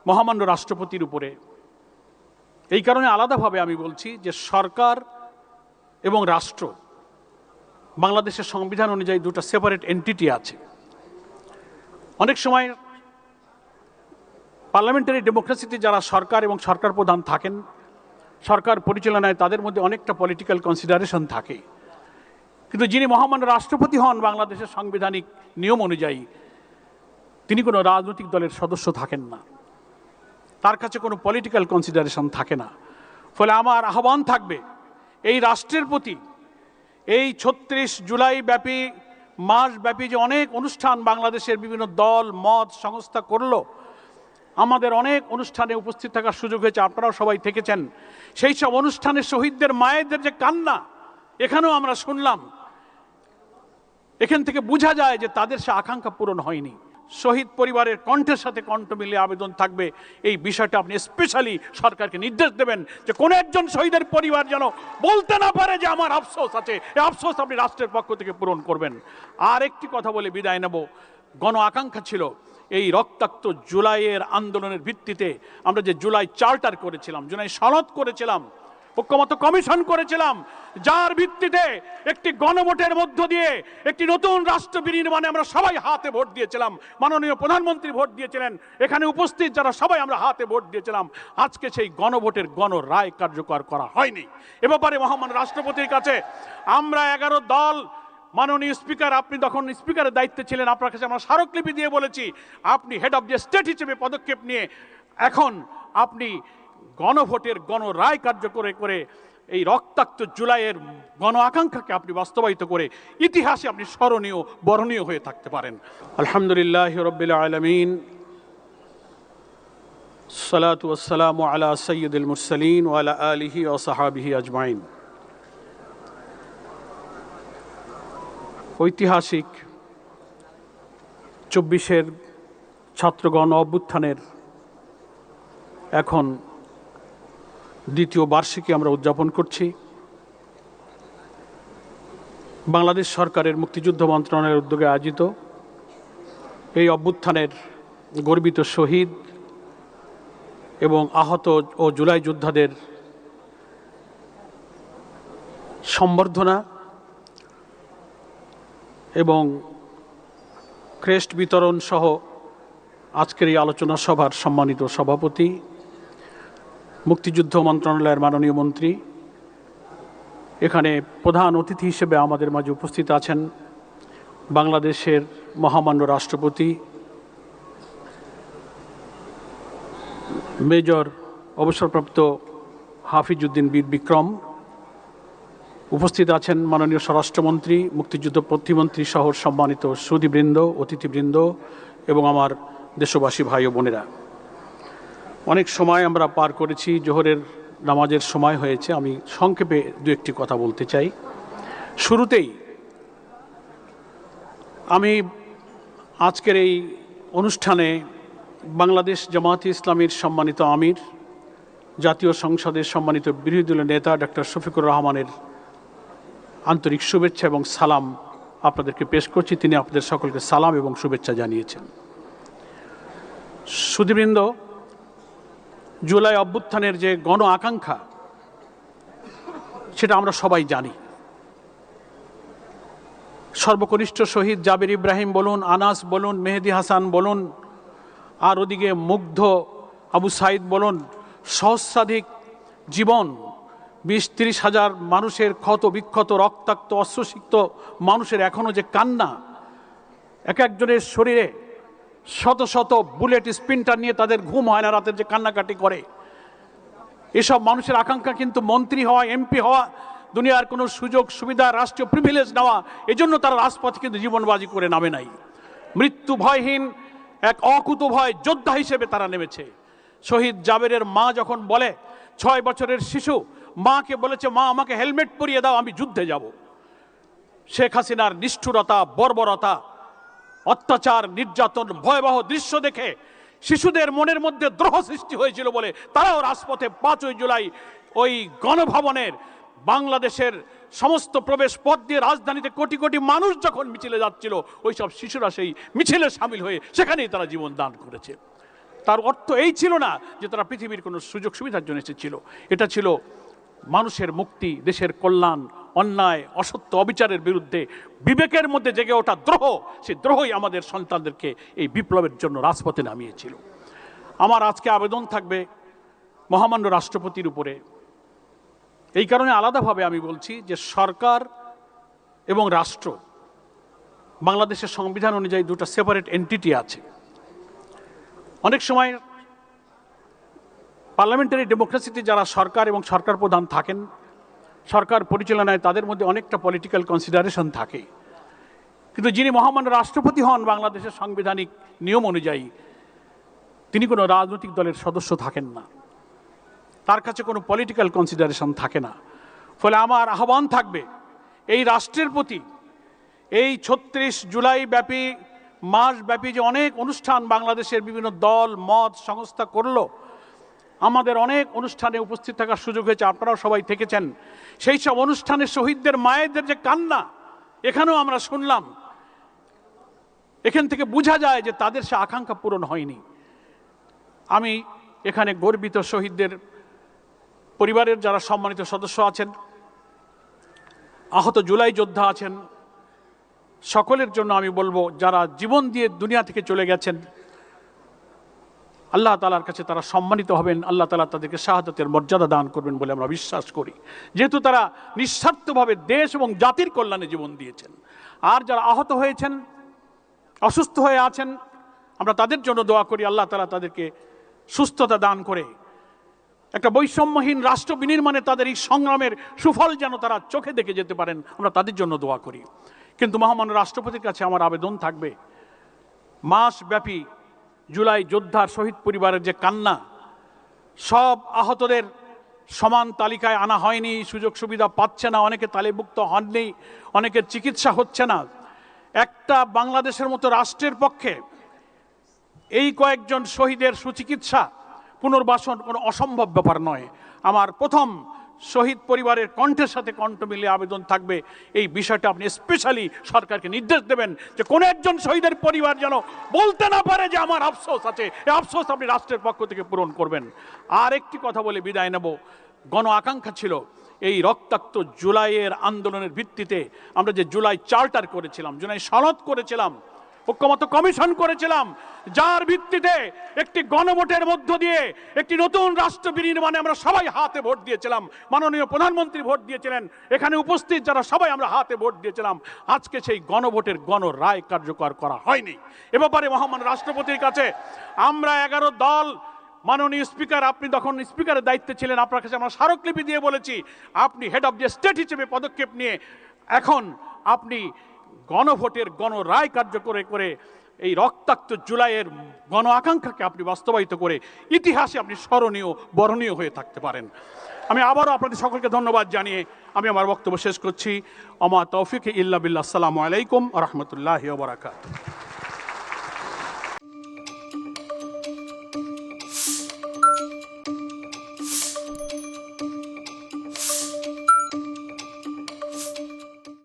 মহামান্য রাষ্ট্রপতির উপরে। এই কারণে আলাদাভাবে আমি বলছি যে সরকার এবং রাষ্ট্র বাংলাদেশের সংবিধান অনুযায়ী দুটো সেপারেট এন্টিটি আছে। অনেক সময় পার্লামেন্টারি ডেমোক্রেসিতে যারা সরকার এবং সরকার প্রধান থাকেন, সরকার পরিচালনায় তাদের মধ্যে অনেকটা পলিটিক্যাল কনসিডারেশন থাকে, কিন্তু যিনি মহামান্য রাষ্ট্রপতি হন বাংলাদেশের সাংবিধানিক নিয়ম অনুযায়ী তিনি কোনো রাজনৈতিক দলের সদস্য থাকেন না, তার কাছে কোনো পলিটিক্যাল কনসিডারেশন থাকে না। ফলে আমার আহ্বান থাকবে এই রাষ্ট্রের প্রতি, এই 36 জুলাই ব্যাপী মাসব্যাপী যে অনেক অনুষ্ঠান বাংলাদেশের বিভিন্ন দল মত সংস্থা করলো, আমাদের অনেক অনুষ্ঠানে উপস্থিত থাকার সুযোগ হয়েছে, আপনারাও সবাই থেকেছেন। সেই সব অনুষ্ঠানে শহীদদের মায়েদের যে কান্না এখানেও আমরা শুনলাম, এখান থেকে বোঝা যায় যে তাদের সে আকাঙ্ক্ষা পূরণ হয়নি। শহীদ পরিবারের কণ্ঠের সাথে কণ্ঠ মিলিয়ে আবেদন থাকবে এই বিষয়টা আপনি স্পেশালি সরকারকে নির্দেশ দেবেন যে কোনো একজন শহীদের পরিবার যেন বলতে না পারে যে আমার আফসোস আছে, এই আফসোস আপনি রাষ্ট্রের পক্ষ থেকে পূরণ করবেন। আর একটি কথা বলে বিদায় নেব, গণ আকাঙ্ক্ষা ছিল এই রক্তাক্ত জুলাইয়ের আন্দোলনের ভিত্তিতে আমরা যে জুলাই চার্টার করেছিলাম, জুলাই সনদ করেছিলাম, ঐক্যমত্য কমিশন করেছিলাম, যার ভিত্তিতে একটি গণভোটের মধ্য দিয়ে একটি নতুন রাষ্ট্র বিনির্মাণে আমরা সবাই হাতে ভোট দিয়েছিলাম। মাননীয় প্রধানমন্ত্রী ভোট দিয়েছিলেন, এখানে উপস্থিত যারা সবাই আমরা হাতে ভোট দিয়েছিলাম। আজকে সেই গণভোটের গণরায় কার্যকর করা হয়নি। এ ব্যাপারে মহামান্য রাষ্ট্রপতির কাছে আমরা 11 দল, মাননীয় স্পিকার আপনি তখন স্পিকারের দায়িত্বে ছিলেন, আপনার কাছে আমরা স্মারকলিপি দিয়ে বলেছি আপনি হেড অফ দ্য স্টেট হিসেবে পদক্ষেপ নিয়ে এখন আপনি গণভোটের গণরায় কার্যকর করে এই রক্তাক্ত জুলাইয়ের গণ আকাঙ্ক্ষাকে আপনি বাস্তবায়িত করে ইতিহাসে আপনি স্মরণীয় বরণীয় হয়ে থাকতে পারেন। আলহামদুলিল্লাহ রাব্বিল আলামিন, সালাতু ওয়াসসালামু আলা সাইয়্যিদিল মুরসালিন ওয়া আলা আলিহি ওয়া সাহবিহি আজমাইন। ঐতিহাসিক 24-এর ছাত্রগণ অভ্যুত্থানের এখন দ্বিতীয় বার্ষিকী আমরা উদযাপন করছি। বাংলাদেশ সরকারের মুক্তিযুদ্ধ মন্ত্রণালয়ের উদ্যোগে আয়োজিত এই অভ্যুত্থানের গর্বিত শহীদ এবং আহত ও জুলাই যোদ্ধাদের সম্বর্ধনা এবং ক্রেস্ট বিতরণ সহ আজকের এই আলোচনা সভার সম্মানিত সভাপতি, মুক্তিযুদ্ধ মন্ত্রণালয়ের মাননীয় মন্ত্রী, এখানে প্রধান অতিথি হিসেবে আমাদের মাঝে উপস্থিত আছেন বাংলাদেশের মহামান্য রাষ্ট্রপতি মেজর অবসরপ্রাপ্ত হাফিজউদ্দিন বীর বিক্রম, উপস্থিত আছেন মাননীয় স্বরাষ্ট্রমন্ত্রী, মুক্তিযুদ্ধ প্রতিমন্ত্রী সহ সম্মানিত সুধীবৃন্দ, অতিথিবৃন্দ এবং আমার দেশবাসী ভাই ও বোনেরা। অনেক সময় আমরা পার করেছি, জোহরের নামাজের সময় হয়েছে, আমি সংক্ষেপে দু একটি কথা বলতে চাই। শুরুতেই আমি আজকের এই অনুষ্ঠানে বাংলাদেশ জামায়াতে ইসলামীর সম্মানিত আমির, জাতীয় সংসদের সম্মানিত বিরোধী দলের নেতা ডক্টর শফিকুর রহমানের আন্তরিক শুভেচ্ছা এবং সালাম আপনাদেরকে পেশ করছি। তিনি আপনাদের সকলকে সালাম এবং শুভেচ্ছা জানিয়েছেন। সুধীবৃন্দ, জুলাই অভ্যুত্থানের যে গণ আকাঙ্ক্ষা সেটা আমরা সবাই জানি। সর্বকনিষ্ঠ শহীদ জাবের ইব্রাহিম বলুন, আনাস বলুন, মেহেদি হাসান বলুন, আর ওদিকে মুগ্ধ আবু সাইদ বলুন, সহস্রাধিক জীবন, 20-30 হাজার মানুষের ক্ষত বিক্ষত রক্তাক্ত অশ্রুসিক্ত মানুষের এখনও যে কান্না, এক একজনের শরীরে শত শত বুলেট স্পিনটার নিয়ে তাদের ঘুম হয় না, রাতের যে কান্নাকাটি করে, এসব মানুষের আকাঙ্ক্ষা কিন্তু মন্ত্রী হওয়া, এমপি হওয়া, দুনিয়ার কোনো সুযোগ সুবিধা, রাষ্ট্রীয় প্রিভিলেজ নেওয়া, এজন্য তারা রাজপথে কিন্তু জীবনবাজি করে নামে নাই। মৃত্যু ভয়হীন এক অকুতভয় যোদ্ধা হিসেবে তারা নেমেছে। শহীদ জাবেরের মা যখন বলে, 6 বছরের শিশু মাকে বলেছে, মা আমাকে হেলমেট পরিয়ে দাও, আমি যুদ্ধে যাব। শেখ হাসিনার নিষ্ঠুরতা, বর্বরতা, অত্যাচার, নির্যাতন, ভয়াবহ দৃশ্য দেখে শিশুদের মনের মধ্যে দ্রোহ সৃষ্টি হয়েছিল বলে তারাও রাজপথে 5ই জুলাই ওই গণভবনের বাংলাদেশের সমস্ত প্রবেশ পথ দিয়ে রাজধানীতে কোটি কোটি মানুষ যখন মিছিলে যাচ্ছিল, ওই সব শিশুরা সেই মিছিলে সামিল হয়ে সেখানেই তারা জীবন দান করেছে। তার অর্থ এই ছিল না যে তারা পৃথিবীর কোনো সুযোগ সুবিধার জন্য এসেছিল। এটা ছিল মানুষের মুক্তি, দেশের কল্যাণ, অন্যায় অসত্য অবিচারের বিরুদ্ধে বিবেকের মধ্যে জেগে ওঠা দ্রোহ। সেই দ্রোহই আমাদের সন্তানদেরকে এই বিপ্লবের জন্য রাজপথে নামিয়েছিল। আমার আজকে আবেদন থাকবে মহামান্য রাষ্ট্রপতির উপরে। এই কারণে আলাদাভাবে আমি বলছি যে সরকার এবং রাষ্ট্র, বাংলাদেশের সংবিধান অনুযায়ী দুটো সেপারেট এন্টিটি আছে। অনেক সময় পার্লামেন্টারি ডেমোক্রেসিতে যারা সরকার এবং সরকার প্রধান থাকেন, সরকার পরিচালনায় তাদের মধ্যে অনেকটা পলিটিক্যাল কনসিডারেশন থাকে। কিন্তু যিনি মহামান্য রাষ্ট্রপতি হন বাংলাদেশের সাংবিধানিক নিয়ম অনুযায়ী, তিনি কোনো রাজনৈতিক দলের সদস্য থাকেন না, তার কাছে কোনো পলিটিক্যাল কনসিডারেশন থাকে না। ফলে আমার আহ্বান থাকবে এই রাষ্ট্রের প্রতি, এই 36 জুলাই ব্যাপী মাসব্যাপী যে অনেক অনুষ্ঠান বাংলাদেশের বিভিন্ন দল মত সংস্থা করলো, আমাদের অনেক অনুষ্ঠানে উপস্থিত থাকার সুযোগ হয়েছে, আপনারাও সবাই থেকেছেন। সেই সব অনুষ্ঠানে শহীদদের মায়েদের যে কান্না এখানেও আমরা শুনলাম, এখান থেকে বোঝা যায় যে তাদের সে আকাঙ্ক্ষা পূরণ হয়নি। আমি এখানে গর্বিত শহীদদের পরিবারের যারা সম্মানিত সদস্য আছেন, আহত জুলাই যোদ্ধা আছেন, সকলের জন্য আমি বলবো যারা জীবন দিয়ে দুনিয়া থেকে চলে গেছেন, আল্লাহ তাআলার কাছে তারা সম্মানিত হবেন, আল্লাহ তাআলা তাদেরকে শাহাদাতের মর্যাদা দান করবেন বলে আমরা বিশ্বাস করি, যেহেতু তারা নিঃস্বার্থভাবে দেশ এবং জাতির কল্যাণে জীবন দিয়েছেন। আর যারা আহত হয়েছেন, অসুস্থ হয়ে আছেন, আমরা তাদের জন্য দোয়া করি আল্লাহ তাআলা তাদেরকে সুস্থতা দান করে একটা বৈষম্যহীন রাষ্ট্র বিনির্মাণে তাদের এই সংগ্রামের সুফল যেন তারা চোখে দেখে যেতে পারেন, আমরা তাদের জন্য দোয়া করি। কিন্তু মহামান্য রাষ্ট্রপতির কাছে আমার আবেদন থাকবে, মাসব্যাপী জুলাই যোদ্ধার শহীদ পরিবারের যে কান্না, সব আহতদের সমান তালিকায় আনা হয়নি, সুযোগ সুবিধা পাচ্ছে না, অনেকে তালিভুক্ত হননি, অনেকের চিকিৎসা হচ্ছে না। একটা বাংলাদেশের মতো রাষ্ট্রের পক্ষে এই কয়েকজন শহীদের সুচিকিৎসা পুনর্বাসন কোনো অসম্ভব ব্যাপার নয়। আমার প্রথম শহীদ পরিবারের কণ্ঠের সাথে কণ্ঠ মিলিয়ে আবেদন থাকবে, এই বিষয়টা আপনি স্পেশালি সরকারকে নির্দেশ দেবেন যে কোনো একজন শহীদের পরিবার যেন বলতে না পারে যে আমার আফসোস আছে, এই আফসোস আপনি রাষ্ট্রের পক্ষ থেকে পূরণ করবেন। আর একটি কথা বলে বিদায় নেব, গণ আকাঙ্ক্ষা ছিল এই রক্তাক্ত জুলাইয়ের আন্দোলনের ভিত্তিতে আমরা যে জুলাই চার্টার করেছিলাম, জুলাই সনদ করেছিলাম, ঐক্যমত্য কমিশন করেছিলাম, যার ভিত্তিতে একটি গণভোটের মধ্য দিয়ে একটি নতুন রাষ্ট্র বিনির্মাণে আমরা সবাই হাতে ভোট দিয়েছিলাম। মাননীয় প্রধানমন্ত্রী ভোট দিয়েছিলেন, এখানে উপস্থিত যারা সবাই আমরা হাতে ভোট দিয়েছিলাম। আজকে সেই গণভোটের গণরায় কার্যকর করা হয়নি। এ ব্যাপারে মহামান্য রাষ্ট্রপতির কাছে আমরা 11 দল, মাননীয় স্পিকার, আপনি তখন স্পিকারের দায়িত্বে ছিলেন, আপনার কাছে আমরা স্মারকলিপি দিয়ে বলেছি আপনি হেড অফ দ্য স্টেট হিসেবে পদক্ষেপ নিয়ে এখন আপনি গণভোটের গণরায় কার্যকর করে এই রক্তাক্ত জুলাইয়ের গণ আকাঙ্ক্ষাকে আপনি বাস্তবায়িত করে ইতিহাসে আপনি স্মরণীয় বরণীয় হয়ে থাকতে পারেন। আমি আবারও আপনাদের সকলকে ধন্যবাদ জানিয়ে আমি আমার বক্তব্য শেষ করছি। আমা তৌফিক ইল্লা বিল্লাহ। আসসালামু আলাইকুম ওয়া রাহমাতুল্লাহি ওয়া বারাকাতুহু।